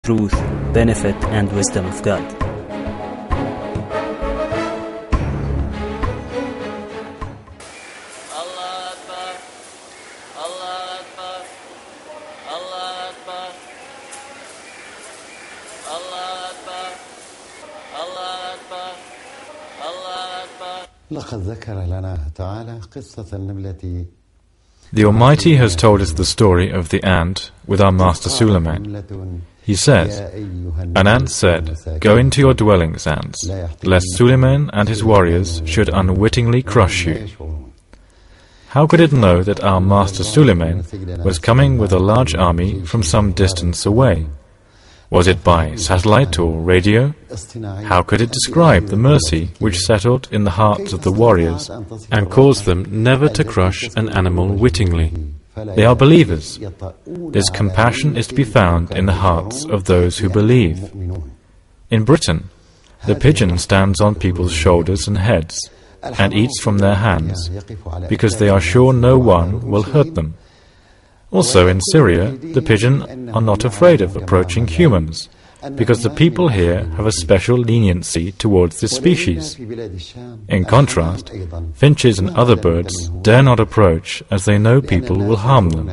truth, benefit and wisdom of God. The Almighty has told us the story of the ant with our master Suleiman. He says, "An ant said, 'Go into your dwellings, ants, lest Suleiman and his warriors should unwittingly crush you.'" How could it know that our master Suleiman was coming with a large army from some distance away? Was it by satellite or radio? How could it describe the mercy which settled in the hearts of the warriors and caused them never to crush an animal wittingly? They are believers. This compassion is to be found in the hearts of those who believe. In Britain, the pigeon stands on people's shoulders and heads and eats from their hands because they are sure no one will hurt them. Also in Syria, the pigeon are not afraid of approaching humans, because the people here have a special leniency towards this species. In contrast, finches and other birds dare not approach as they know people will harm them.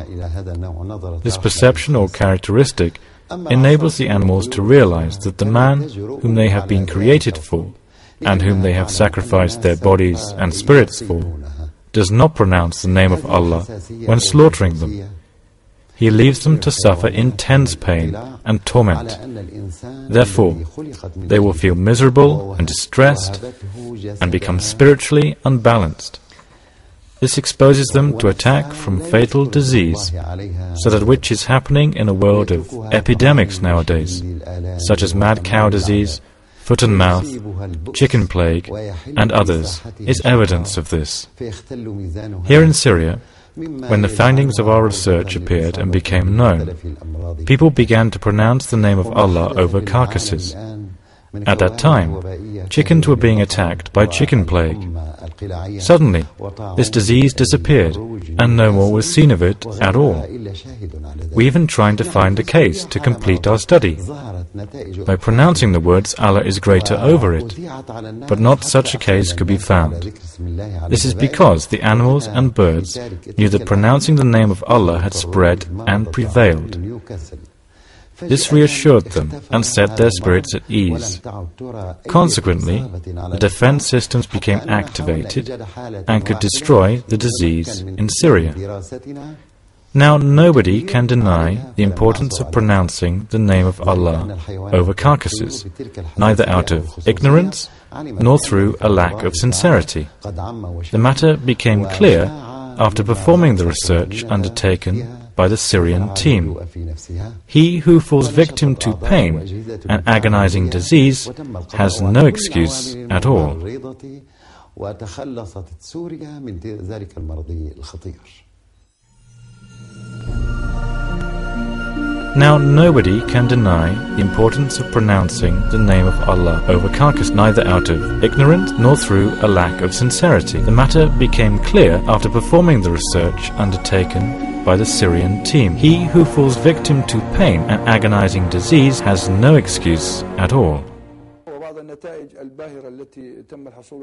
This perception or characteristic enables the animals to realize that the man whom they have been created for, and whom they have sacrificed their bodies and spirits for, does not pronounce the name of Allah when slaughtering them. He leaves them to suffer intense pain and torment. Therefore, they will feel miserable and distressed and become spiritually unbalanced. This exposes them to attack from fatal disease, so that which is happening in a world of epidemics nowadays, such as mad cow disease, foot and mouth, chicken plague, and others, is evidence of this. Here in Syria, when the findings of our research appeared and became known, people began to pronounce the name of Allah over carcasses. At that time, chickens were being attacked by chicken plague. Suddenly, this disease disappeared, and no more was seen of it at all. We even tried to find a case to complete our study by pronouncing the words "Allah is greater" over it, but not such a case could be found. This is because the animals and birds knew that pronouncing the name of Allah had spread and prevailed. This reassured them and set their spirits at ease. Consequently, the defense systems became activated and could destroy the disease in Syria. Now nobody can deny the importance of pronouncing the name of Allah over carcasses, neither out of ignorance nor through a lack of sincerity. The matter became clear after performing the research undertaken by the Syrian Thieme. He who falls victim to pain and agonizing disease has no excuse at all. Now nobody can deny the importance of pronouncing the name of Allah over carcass, neither out of ignorance nor through a lack of sincerity. The matter became clear after performing the research undertaken by the Syrian Thieme. He who falls victim to pain and agonizing disease has no excuse at all.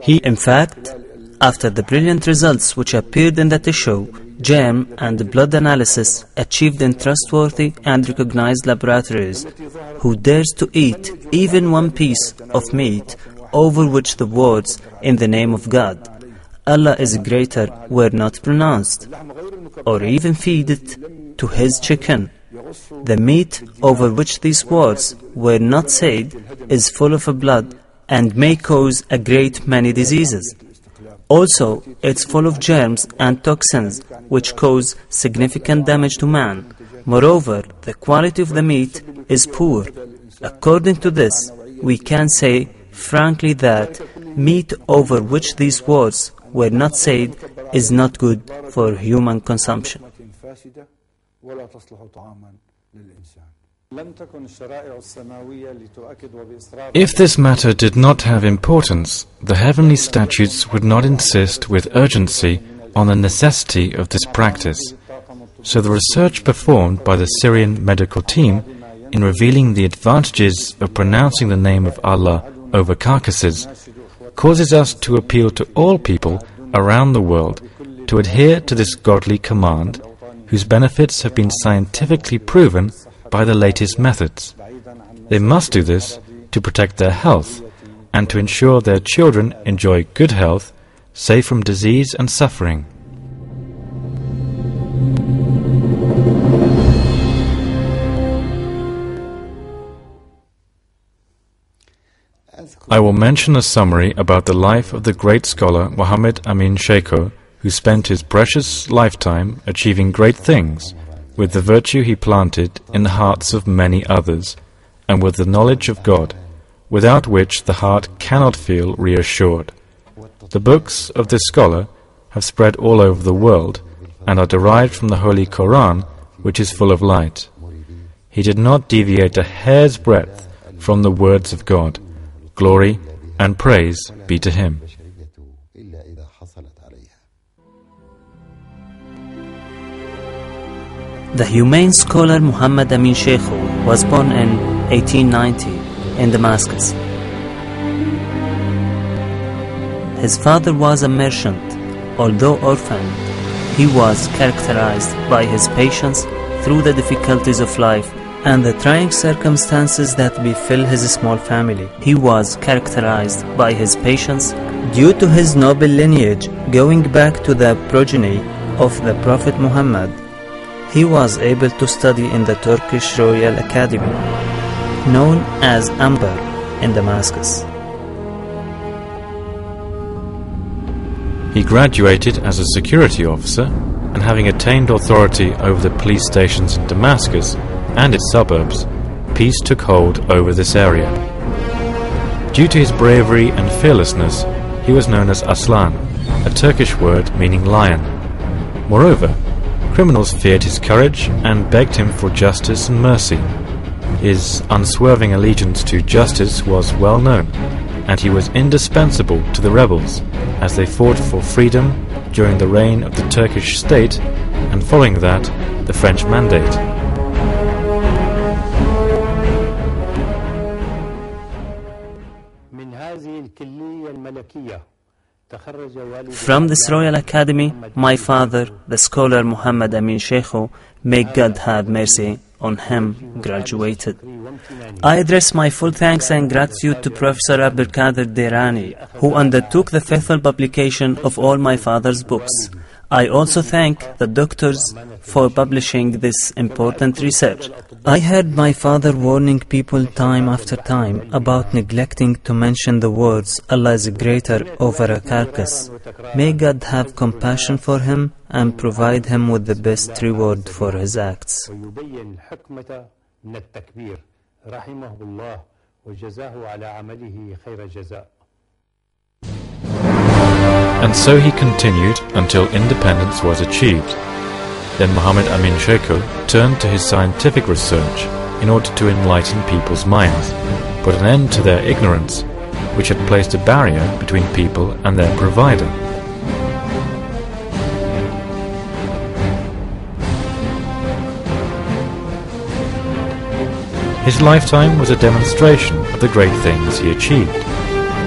In fact, after the brilliant results which appeared in the tissue, germ and blood analysis achieved in trustworthy and recognized laboratories, who dares to eat even one piece of meat over which the words "in the name of God, Allah is greater" were not pronounced, or even feed it to his chicken. The meat over which these words were not said is full of blood and may cause a great many diseases. Also, it's full of germs and toxins which cause significant damage to man. Moreover, the quality of the meat is poor. According to this, we can say frankly that meat over which these words were not said is not good for human consumption. If this matter did not have importance, the heavenly statutes would not insist with urgency on the necessity of this practice. So the research performed by the Syrian medical team in revealing the advantages of pronouncing the name of Allah over carcasses, causes us to appeal to all people around the world to adhere to this godly command, whose benefits have been scientifically proven by the latest methods. They must do this to protect their health and to ensure their children enjoy good health, safe from disease and suffering. I will mention a summary about the life of the great scholar Muhammad Amin Sheikho, who spent his precious lifetime achieving great things with the virtue he planted in the hearts of many others, and with the knowledge of God, without which the heart cannot feel reassured. The books of this scholar have spread all over the world and are derived from the Holy Quran, which is full of light. He did not deviate a hair's breadth from the words of God. Glory and praise be to him. The humane scholar Muhammad Amin Sheikho was born in 1890 in Damascus. His father was a merchant. Although orphaned, he was characterized by his patience through the difficulties of life and the trying circumstances that befell his small family. He was characterized by his patience due to his noble lineage going back to the progeny of the Prophet Muhammad. He was able to study in the Turkish Royal Academy, known as Amber, in Damascus. He graduated as a security officer, and having attained authority over the police stations in Damascus and its suburbs, peace took hold over this area. Due to his bravery and fearlessness, he was known as Aslan, a Turkish word meaning lion. Moreover, criminals feared his courage and begged him for justice and mercy. His unswerving allegiance to justice was well known, and he was indispensable to the rebels as they fought for freedom during the reign of the Turkish state and following that, the French Mandate. From this Royal Academy, my father, the scholar Muhammad Amin Sheikho, may God have mercy on him, graduated. I address my full thanks and gratitude to Professor Abdulkader Dirani, who undertook the faithful publication of all my father's books. I also thank the doctors for publishing this important research. I heard my father warning people time after time about neglecting to mention the words Allah is greater over a carcass. May God have compassion for him and provide him with the best reward for his acts. And so he continued until independence was achieved. Then Muhammad Amin Sheikho turned to his scientific research in order to enlighten people's minds, put an end to their ignorance, which had placed a barrier between people and their provider. His lifetime was a demonstration of the great things he achieved.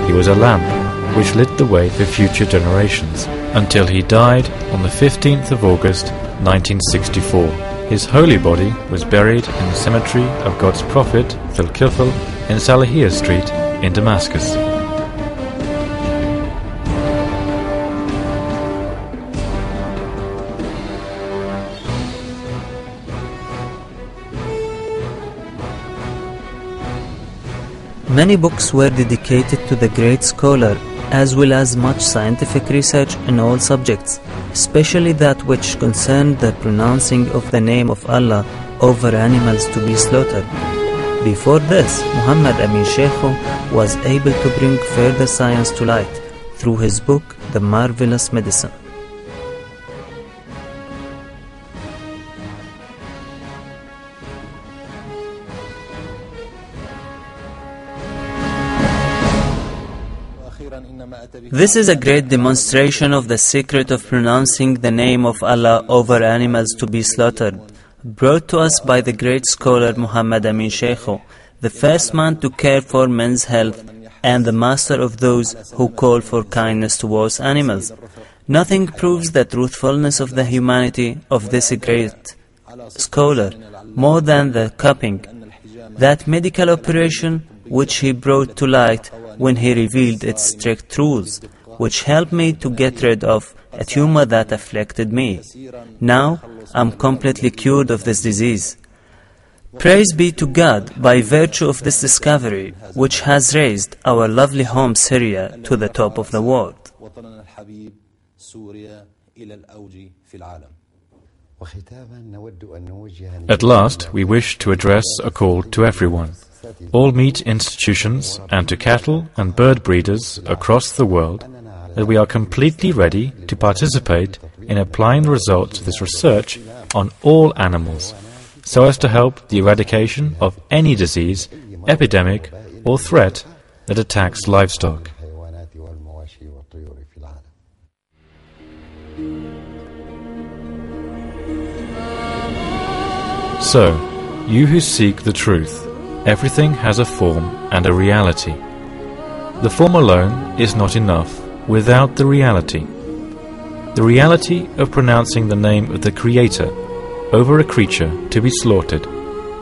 He was a lamp which lit the way for future generations, until he died on the 15th of August 1964. His holy body was buried in the cemetery of God's Prophet Thul-Kifl in Salahiyah Street in Damascus. Many books were dedicated to the great scholar, as well as much scientific research in all subjects, especially that which concerned the pronouncing of the name of Allah over animals to be slaughtered. Before this, Muhammad Amin Sheikho was able to bring further science to light through his book, The Marvelous Medicine. This is a great demonstration of the secret of pronouncing the name of Allah over animals to be slaughtered. brought to us by the great scholar Muhammad Amin Sheikho, the first man to care for men's health and the master of those who call for kindness towards animals. Nothing proves the truthfulness of the humanity of this great scholar more than the cupping, that medical operation which he brought to light when he revealed its strict rules, which helped me to get rid of a tumor that afflicted me. Now I'm completely cured of this disease. Praise be to God by virtue of this discovery, which has raised our lovely home Syria to the top of the world. At last, we wish to address a call to everyone, all meat institutions, and to cattle and bird breeders across the world, that we are completely ready to participate in applying the results of this research on all animals, so as to help the eradication of any disease, epidemic, or threat that attacks livestock. So, you who seek the truth, everything has a form and a reality. The form alone is not enough without the reality. The reality of pronouncing the name of the Creator over a creature to be slaughtered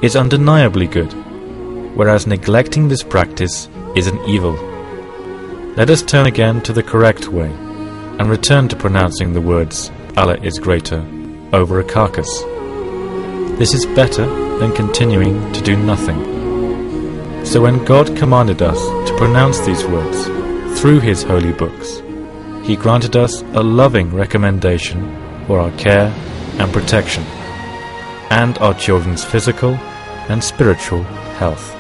is undeniably good, whereas neglecting this practice is an evil. Let us turn again to the correct way and return to pronouncing the words Allah is greater over a carcass. This is better than continuing to do nothing. So when God commanded us to pronounce these words through His holy books, He granted us a loving recommendation for our care and protection, and our children's physical and spiritual health.